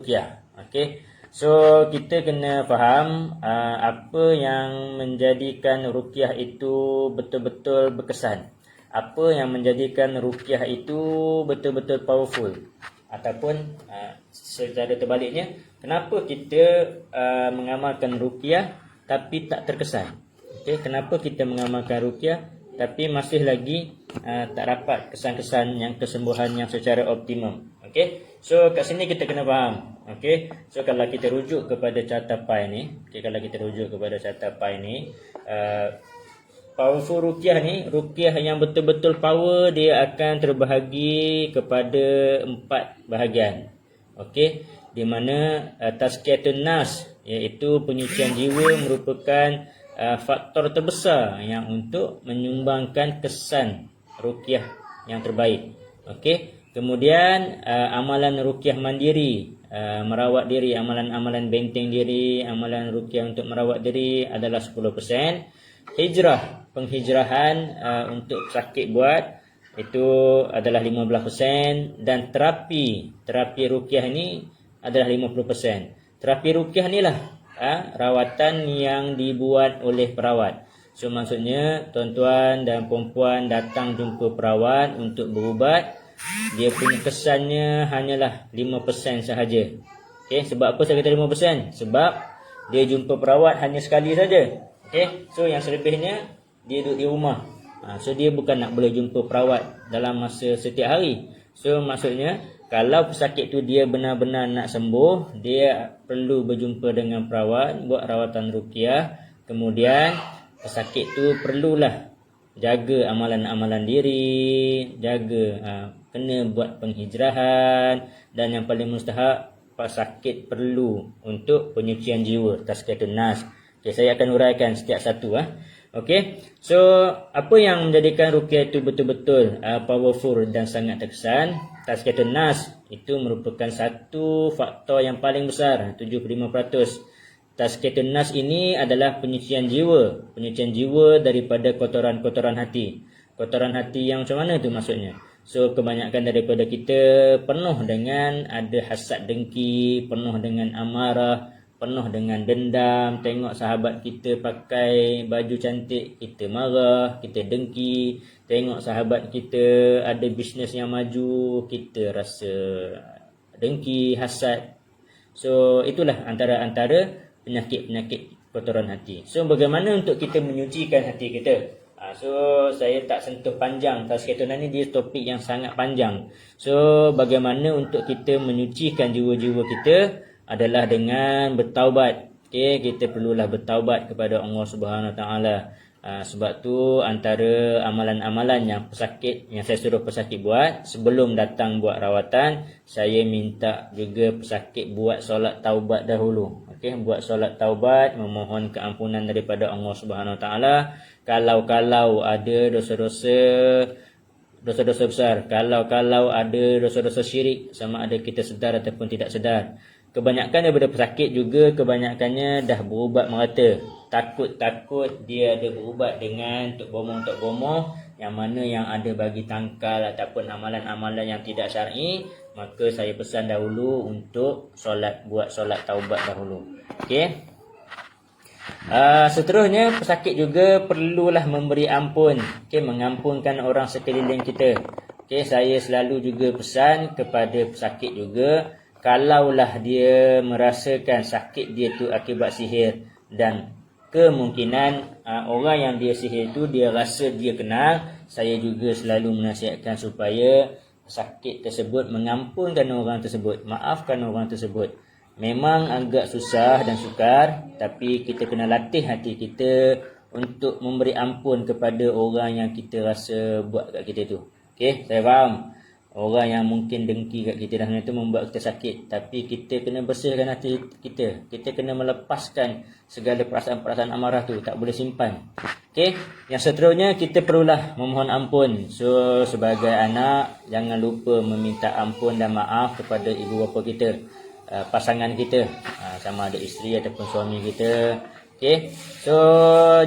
ruqyah. Okey. So kita kena faham apa yang menjadikan ruqyah itu betul-betul berkesan. Apa yang menjadikan ruqyah itu betul-betul powerful. Ataupun secara terbaliknya, kenapa kita mengamalkan ruqyah tapi tak terkesan. Okey, kenapa kita mengamalkan ruqyah tapi masih lagi tak dapat kesan-kesan yang kesembuhan yang secara optimum. Okey. So kat sini kita kena faham. Okey. So kalau kita rujuk kepada carta pi ni, kalau kita rujuk kepada carta pi ni, powerful ruqyah ni, ruqyah yang betul-betul power, dia akan terbahagi kepada 4 bahagian. Okey, di mana tazkiyatun nas, iaitu penyucian jiwa, merupakan faktor terbesar yang untuk menyumbangkan kesan ruqyah yang terbaik. Okey, kemudian amalan ruqyah mandiri, merawat diri, amalan-amalan benteng diri, amalan ruqyah untuk merawat diri adalah 10%. Hijrah, penghijrahan untuk sakit buat, itu adalah 15%. Dan terapi ruqyah ini adalah 50%. Terapi ruqyah ni lah rawatan yang dibuat oleh perawat. So maksudnya tuan-tuan dan puan-puan datang jumpa perawat untuk berubat, dia punya kesannya hanyalah 5% sahaja. Okey, sebab apa saya kata 5%? Sebab dia jumpa perawat hanya sekali saja. Okey, so yang selebihnya dia duduk di rumah. So dia bukan nak boleh jumpa perawat dalam masa setiap hari. So maksudnya kalau pesakit tu dia benar-benar nak sembuh, dia perlu berjumpa dengan perawat, buat rawatan ruqyah. Kemudian pesakit tu perlulah jaga amalan-amalan diri, jaga kena buat penghijrahan, dan yang paling mustahak, pesakit perlu untuk penyucian jiwa, tazkiyatun nas. Okay, saya akan uraikan setiap satu. Okey, so apa yang menjadikan ruqyah itu betul-betul powerful dan sangat terkesan? Tazkiyatun nas itu merupakan satu faktor yang paling besar, 75%. Tazkiyatun nas ini adalah penyucian jiwa daripada kotoran-kotoran hati. Kotoran hati yang macam mana tu maksudnya? So kebanyakan daripada kita penuh dengan ada hasad dengki, penuh dengan amarah, penuh dengan dendam. Tengok sahabat kita pakai baju cantik, kita marah, kita dengki. Tengok sahabat kita ada bisnes yang maju, kita rasa dengki, hasad. So itulah antara penyakit-penyakit kotoran hati. So bagaimana untuk kita menyucikan hati kita? So saya tak sentuh panjang. Tazkiyatun nas ni dia topik yang sangat panjang. So bagaimana untuk kita menyucikan jiwa-jiwa kita adalah dengan bertaubat. Okey, kita perlulah bertaubat kepada Allah Subhanahu Wa Taala. Sebab tu antara amalan-amalan yang saya suruh pesakit buat sebelum datang buat rawatan, saya minta juga pesakit buat solat taubat dahulu. Okey, buat solat taubat, memohon keampunan daripada Allah Subhanahu Wa Taala. Kalau ada dosa-dosa besar, kalau ada dosa-dosa syirik, sama ada kita sedar ataupun tidak sedar. Kebanyakan daripada pesakit juga kebanyakannya dah berubat merata. Takut dia ada berubat dengan tok bomoh, yang mana yang ada bagi tangkal ataupun amalan-amalan yang tidak syar'i, maka saya pesan dahulu untuk buat solat taubat dahulu. Okey. Seterusnya pesakit juga perlulah memberi ampun. Okey, mengampunkan orang sekeliling kita. Okey, saya selalu juga pesan kepada pesakit juga, kalaulah dia merasakan sakit dia tu akibat sihir, dan kemungkinan orang yang dia sihir tu dia rasa dia kenal, saya juga selalu menasihatkan supaya sakit tersebut mengampunkan orang tersebut, maafkan orang tersebut. Memang agak susah dan sukar, tapi kita kena latih hati kita untuk memberi ampun kepada orang yang kita rasa buat kat kita tu. Okey, saya faham. Orang yang mungkin dengki kat kita dah itu membuat kita sakit, tapi kita kena bersihkan hati kita. Kita kena melepaskan segala perasaan-perasaan amarah tu, tak boleh simpan. Okey, yang seterusnya kita perlulah memohon ampun. So sebagai anak, jangan lupa meminta ampun dan maaf kepada ibu bapa kita, pasangan kita, sama ada isteri ataupun suami kita. Okey, so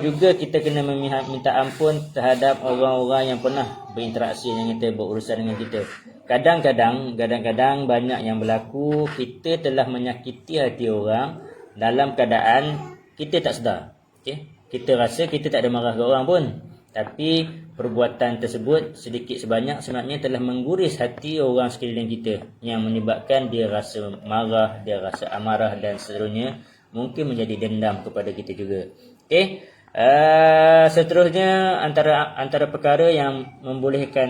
juga kita kena minta ampun terhadap orang-orang yang pernah berinteraksi dengan kita, berurusan dengan kita. kadang-kadang banyak yang berlaku, kita telah menyakiti hati orang dalam keadaan kita tak sedar. Okey, kita rasa kita tak ada marah ke orang pun, tapi perbuatan tersebut sedikit sebanyak sebenarnya telah mengguris hati orang sekeliling kita, yang menyebabkan dia rasa marah, dia rasa amarah dan seterusnya, mungkin menjadi dendam kepada kita juga. Okey, seterusnya antara perkara yang membolehkan,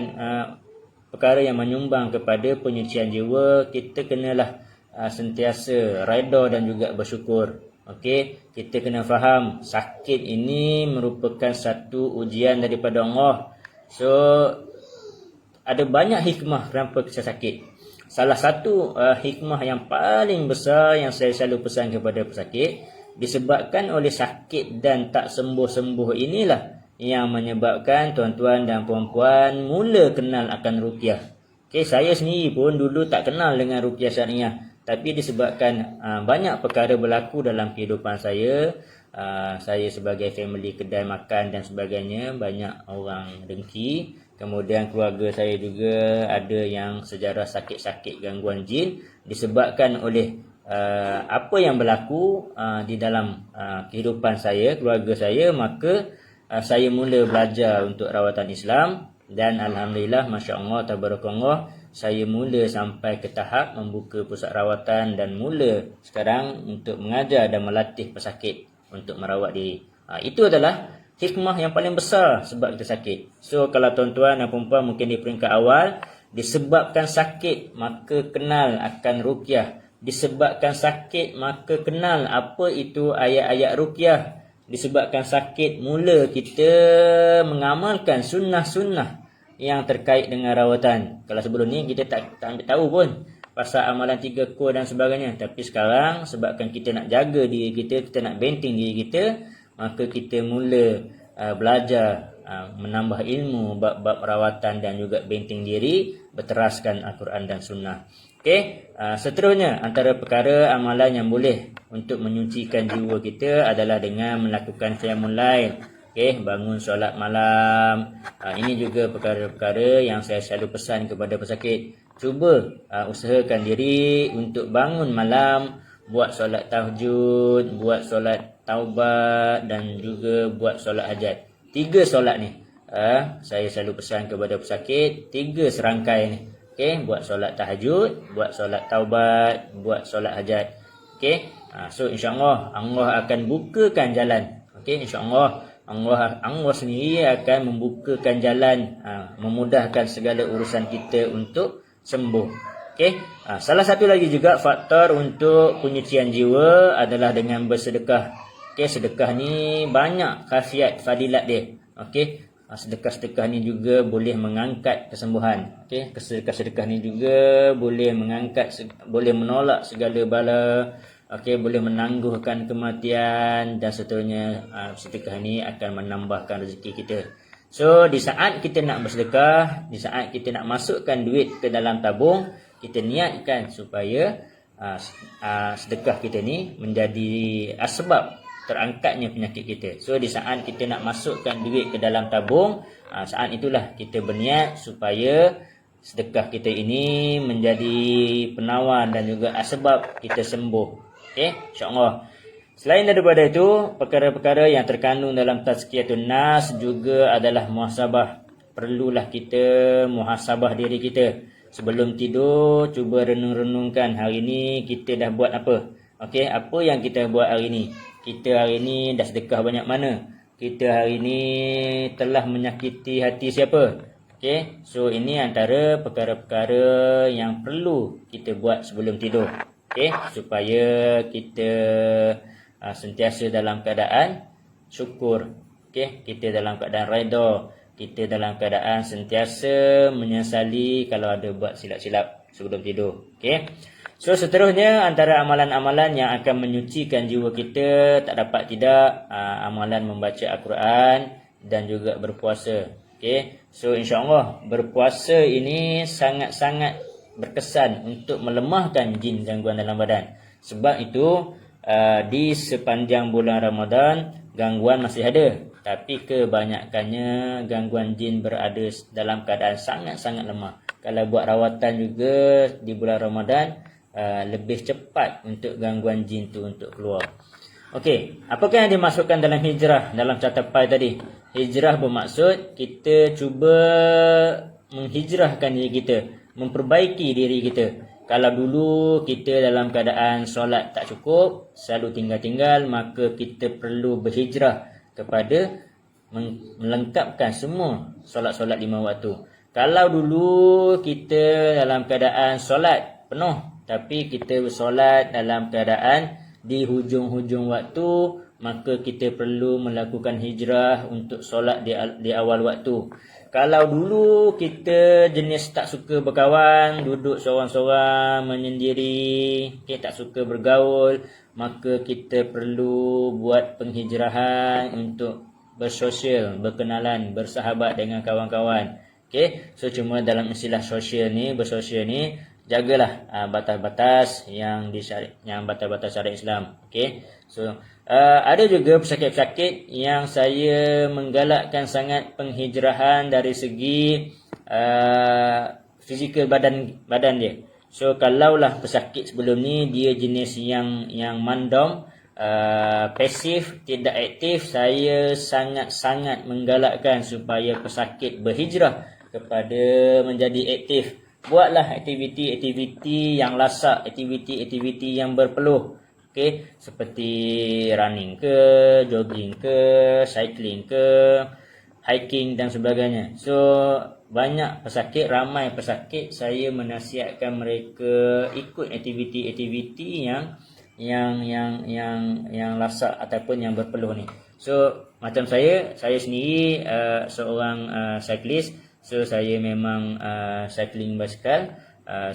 perkara yang menyumbang kepada penyucian jiwa, kita kenalah sentiasa redha dan juga bersyukur. Okey, kita kena faham sakit ini merupakan satu ujian daripada Allah. So ada banyak hikmah kenapa kita sakit. Salah satu hikmah yang paling besar yang saya selalu pesan kepada pesakit, disebabkan oleh sakit dan tak sembuh-sembuh inilah yang menyebabkan tuan-tuan dan puan-puan mula kenal akan ruqyah. Okay, saya sendiri pun dulu tak kenal dengan ruqyah syariah, tapi disebabkan banyak perkara berlaku dalam kehidupan saya. Saya sebagai family kedai makan dan sebagainya, banyak orang dengki. Kemudian keluarga saya juga ada yang sejarah sakit-sakit gangguan jin disebabkan oleh apa yang berlaku di dalam kehidupan saya, keluarga saya. Maka saya mula belajar untuk rawatan Islam, dan alhamdulillah, masya-Allah, tabarakallah, saya mula sampai ke tahap membuka pusat rawatan dan mula sekarang untuk mengajar dan melatih pesakit untuk merawat diri. Itu adalah hikmah yang paling besar sebab kita sakit. So kalau tuan-tuan dan puan-puan mungkin di peringkat awal, disebabkan sakit maka kenal akan ruqyah. Disebabkan sakit maka kenal apa itu ayat-ayat ruqyah. Disebabkan sakit mula kita mengamalkan sunnah-sunnah yang terkait dengan rawatan. Kalau sebelum ni kita tak ambil tahu pun pasal amalan 3 kor dan sebagainya. Tapi sekarang sebabkan kita nak jaga diri kita, kita nak benteng diri kita, maka kita mula belajar menambah ilmu bab-bab rawatan dan juga benteng diri, berteraskan Al-Quran dan Sunnah. Okey, seterusnya antara perkara amalan yang boleh untuk menyucikan jiwa kita adalah dengan melakukan qiyamul lail. Okey, bangun solat malam. Ini juga perkara-perkara yang saya selalu pesan kepada pesakit. Cuba usahakan diri untuk bangun malam, buat solat tahajud, buat solat taubat dan juga buat solat hajat. 3 solat ni saya selalu pesan kepada pesakit, 3 serangkai ni. Okey, buat solat tahajud, buat solat taubat, buat solat hajat. Okey, so insya-Allah Allah akan bukakan jalan. Okey, insya-Allah Allah sendiri akan membukakan jalan, memudahkan segala urusan kita untuk sembuh. Okey, salah satu lagi juga faktor untuk penyucian jiwa adalah dengan bersedekah. Okey, sedekah ni banyak khasiat fadilat dia. Okey, sedekah-sedekah ni juga boleh mengangkat kesembuhan. Okey, sedekah-sedekah ni juga boleh boleh menolak segala bala. Okey, boleh menangguhkan kematian dan seterusnya. Sedekah ni akan menambahkan rezeki kita. So di saat kita nak bersedekah, di saat kita nak masukkan duit ke dalam tabung, kita niatkan supaya sedekah kita ni menjadi sebab terangkatnya penyakit kita. So di saat kita nak masukkan duit ke dalam tabung, saat itulah kita berniat supaya sedekah kita ini menjadi penawar dan juga sebab kita sembuh. Okey, insya-Allah. Selain daripada itu, perkara-perkara yang terkandung dalam tazkiyatun nas juga adalah muhasabah. Perlulah kita muhasabah diri kita. Sebelum tidur, cuba renung-renungkan hari ini kita dah buat apa. Okey, apa yang kita buat hari ini? Kita hari ini dah sedekah banyak mana? Kita hari ini telah menyakiti hati siapa? Okey, so ini antara perkara-perkara yang perlu kita buat sebelum tidur. Okey, supaya kita sentiasa dalam keadaan syukur. Okey, kita dalam keadaan redha, kita dalam keadaan sentiasa menyesali kalau ada buat silap-silap sebelum tidur. Okey. So seterusnya antara amalan-amalan yang akan menyucikan jiwa kita tak dapat tidak amalan membaca Al-Quran dan juga berpuasa. Okey. So insya-Allah berpuasa ini sangat-sangat berkesan untuk melemahkan jin gangguan dalam badan. Sebab itu di sepanjang bulan Ramadan gangguan masih ada, tapi kebanyakannya gangguan jin berada dalam keadaan sangat-sangat lemah. Kalau buat rawatan juga di bulan Ramadan, lebih cepat untuk gangguan jin tu untuk keluar. Okey, apakah yang dimasukkan dalam hijrah dalam catat tadi? Hijrah bermaksud kita cuba menghijrahkan diri kita, memperbaiki diri kita. Kalau dulu kita dalam keadaan solat tak cukup, selalu tinggal-tinggal, maka kita perlu berhijrah kepada melengkapkan semua solat-solat 5 waktu. Kalau dulu kita dalam keadaan solat penuh, tapi kita bersolat dalam keadaan di hujung-hujung waktu, maka kita perlu melakukan hijrah untuk solat di awal waktu. Kalau dulu kita jenis tak suka berkawan, duduk seorang-seorang menyendiri, tak suka bergaul, maka kita perlu buat penghijrahan untuk bersosial, berkenalan, bersahabat dengan kawan-kawan. Okey, so cuma dalam istilah sosial ni, bersosial ni, jagalah batas-batas yang batas-batas syariat Islam. Okey, so ada juga pesakit-pesakit yang saya menggalakkan sangat penghijrahan dari segi fizikal badan dia. So kalaulah pesakit sebelum ni dia jenis yang mandom, pasif, tidak aktif, saya sangat-sangat menggalakkan supaya pesakit berhijrah kepada menjadi aktif. Buatlah aktiviti-aktiviti yang lasak, aktiviti-aktiviti yang berpeluh. Okey, seperti running ke, jogging ke, cycling ke, hiking dan sebagainya. So banyak pesakit, ramai pesakit, saya menasihatkan mereka ikut aktiviti-aktiviti yang lasak ataupun yang berpeluh ni. So macam saya sendiri seorang cyclist. So saya memang cycling basikal,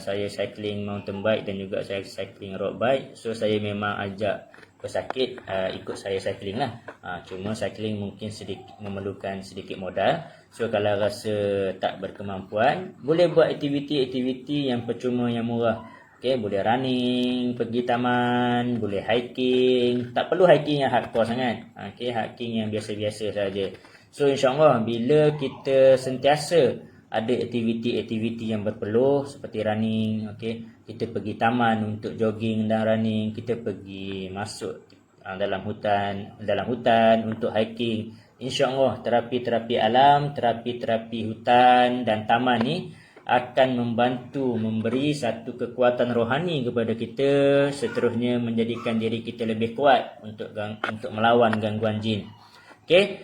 saya cycling mountain bike dan juga saya cycling road bike. So saya memang ajak pesakit ikut saya cycling lah. Cuma cycling mungkin memerlukan sedikit modal. So kalau rasa tak berkemampuan, boleh buat aktiviti-aktiviti yang percuma, yang murah. Okay, boleh running, pergi taman, boleh hiking. Tak perlu hiking yang hardcore sangat. Okay, hiking yang biasa-biasa saja. So insyaAllah bila kita sentiasa ada aktiviti-aktiviti yang berpeluh seperti running, okay, kita pergi taman untuk jogging dan running, kita pergi masuk dalam hutan untuk hiking. InsyaAllah terapi-terapi alam, terapi-terapi hutan dan taman ni akan membantu memberi satu kekuatan rohani kepada kita, seterusnya menjadikan diri kita lebih kuat untuk melawan gangguan jin. Okey,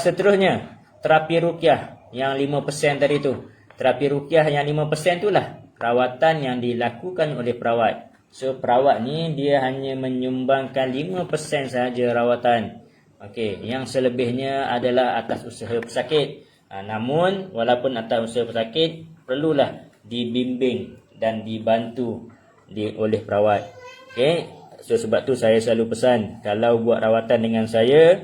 seterusnya terapi ruqyah yang 5% tadi tu. Terapi ruqyah yang 5% itulah rawatan yang dilakukan oleh perawat. So perawat ni dia hanya menyumbangkan 5% sahaja rawatan. Okey, yang selebihnya adalah atas usaha pesakit. Namun walaupun atas usaha pesakit, perlulah dibimbing dan dibantu oleh perawat. Okey, so sebab tu saya selalu pesan kalau buat rawatan dengan saya,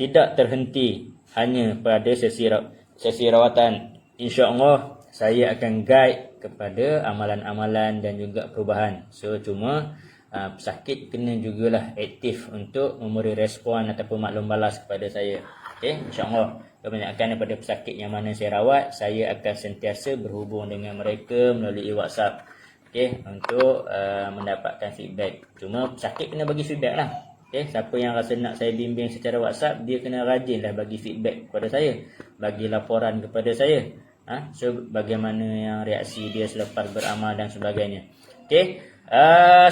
tidak terhenti hanya pada sesi rawatan. InsyaAllah saya akan guide kepada amalan-amalan dan juga perubahan. So cuma pesakit kena jugalah aktif untuk memberi respon ataupun maklum balas kepada saya. Okay, insyaAllah kebanyakan daripada pesakit yang mana saya rawat, saya akan sentiasa berhubung dengan mereka melalui WhatsApp. Okay, untuk mendapatkan feedback. Cuma pesakit kena bagi feedback lah. Okay, siapa yang rasa nak saya bimbing secara WhatsApp, dia kena rajinlah bagi feedback kepada saya, bagi laporan kepada saya. So bagaimana yang reaksi dia selepas beramal dan sebagainya. Okay,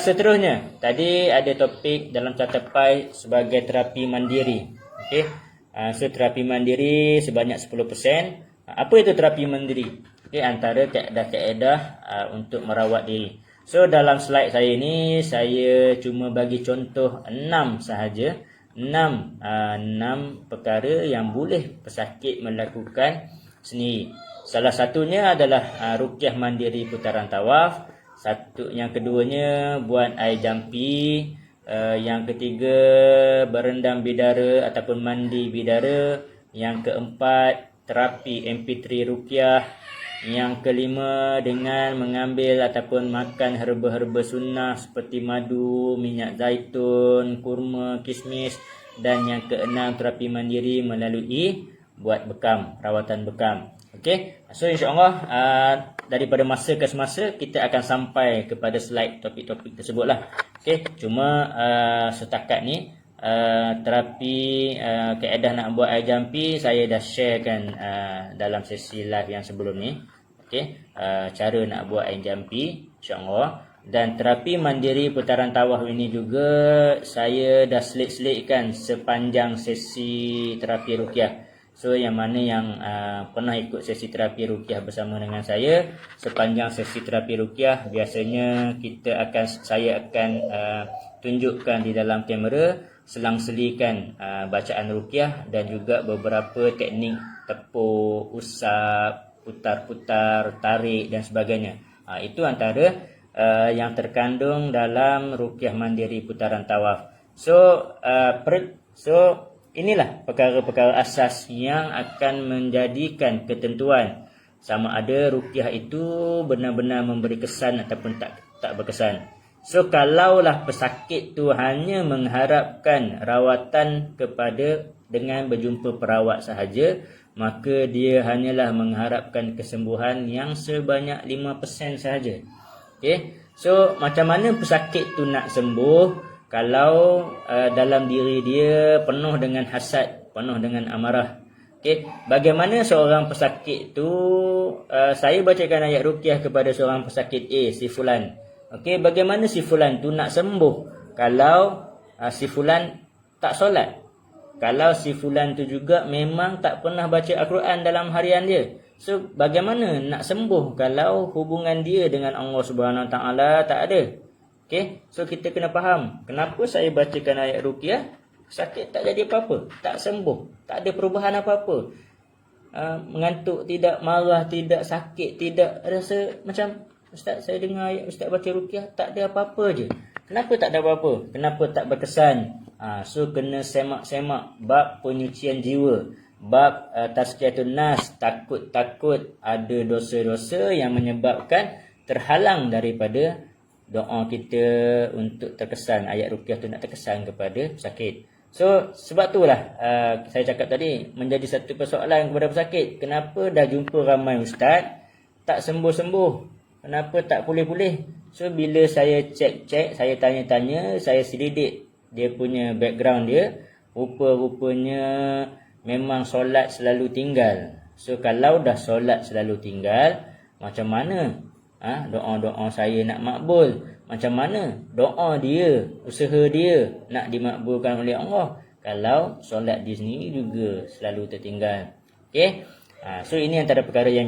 seterusnya tadi ada topik dalam catat pai sebagai terapi mandiri. Okay, so terapi mandiri sebanyak 10%. Apa itu terapi mandiri? Okay, antara kaedah-kaedah untuk merawat diri. So dalam slide saya ni, saya cuma bagi contoh 6 sahaja. 6 perkara yang boleh pesakit melakukan sendiri. Salah satunya adalah ruqyah mandiri putaran tawaf. Yang keduanya buat air jampi. Yang ketiga berendam bidara ataupun mandi bidara. Yang keempat terapi MP3 ruqyah. Yang kelima dengan mengambil ataupun makan herba-herba sunnah seperti madu, minyak zaitun, kurma, kismis. Dan yang keenam terapi mandiri melalui buat bekam, rawatan bekam. Okey, so insya-Allah daripada masa ke semasa kita akan sampai kepada slide topik-topik tersebutlah. Okey, cuma setakat ni terapi kaedah nak buat air jampi saya dah sharekan dalam sesi live yang sebelum ni. Okey, cara nak buat air jampi insya-Allah. Dan terapi mandiri putaran tawaf ini juga saya dah selit-selitkan sepanjang sesi terapi ruqyah. So yang mana yang pernah ikut sesi terapi ruqyah bersama dengan saya, sepanjang sesi terapi ruqyah biasanya saya akan tunjukkan di dalam kamera selang-selikan bacaan ruqyah dan juga beberapa teknik tepuk, usap, putar-putar, tarik dan sebagainya. Itu antara yang terkandung dalam ruqyah mandiri putaran tawaf. So inilah perkara-perkara asas yang akan menjadikan ketentuan sama ada ruqyah itu benar-benar memberi kesan ataupun tak berkesan. So kalaulah pesakit tu hanya mengharapkan rawatan dengan berjumpa perawat sahaja, maka dia hanyalah mengharapkan kesembuhan yang sebanyak 5% sahaja. Okey. So macam mana pesakit tu nak sembuh kalau dalam diri dia penuh dengan hasad, penuh dengan amarah? Okey, bagaimana seorang pesakit tu saya bacakan ayat ruqyah kepada seorang pesakit A, si fulan. Okey, bagaimana si fulan tu nak sembuh kalau si fulan tak solat? Kalau si fulan tu juga memang tak pernah baca Al-Quran dalam harian dia. So bagaimana nak sembuh kalau hubungan dia dengan Allah Subhanahu Wa Taala tak ada? Okey, so kita kena faham kenapa saya bacakan ayat ruqyah, sakit tak jadi apa-apa, tak sembuh, tak ada perubahan apa-apa. Mengantuk tidak, marah tidak, sakit tidak, rasa macam ustaz saya dengar ayat ustaz baca ruqyah tak ada apa-apa je. Kenapa tak ada apa-apa? Kenapa tak berkesan? So kena semak-semak bab penyucian jiwa, bab tazkiyatun nas, takut-takut ada dosa-dosa yang menyebabkan terhalang daripada doa kita untuk terkesan, ayat ruqyah tu nak terkesan kepada pesakit. So sebab itulah saya cakap tadi menjadi satu persoalan kepada pesakit. Kenapa dah jumpa ramai ustaz tak sembuh-sembuh? Kenapa tak pulih-pulih? So bila saya cek, saya tanya-tanya, saya selidik dia punya background dia, rupa-rupanya memang solat selalu tinggal. So kalau dah solat selalu tinggal, macam mana doa-doa saya nak makbul? Macam mana doa dia, usaha dia nak dimakbulkan oleh Allah kalau solat dia sendiri juga selalu tertinggal? Okey, so ini antara perkara yang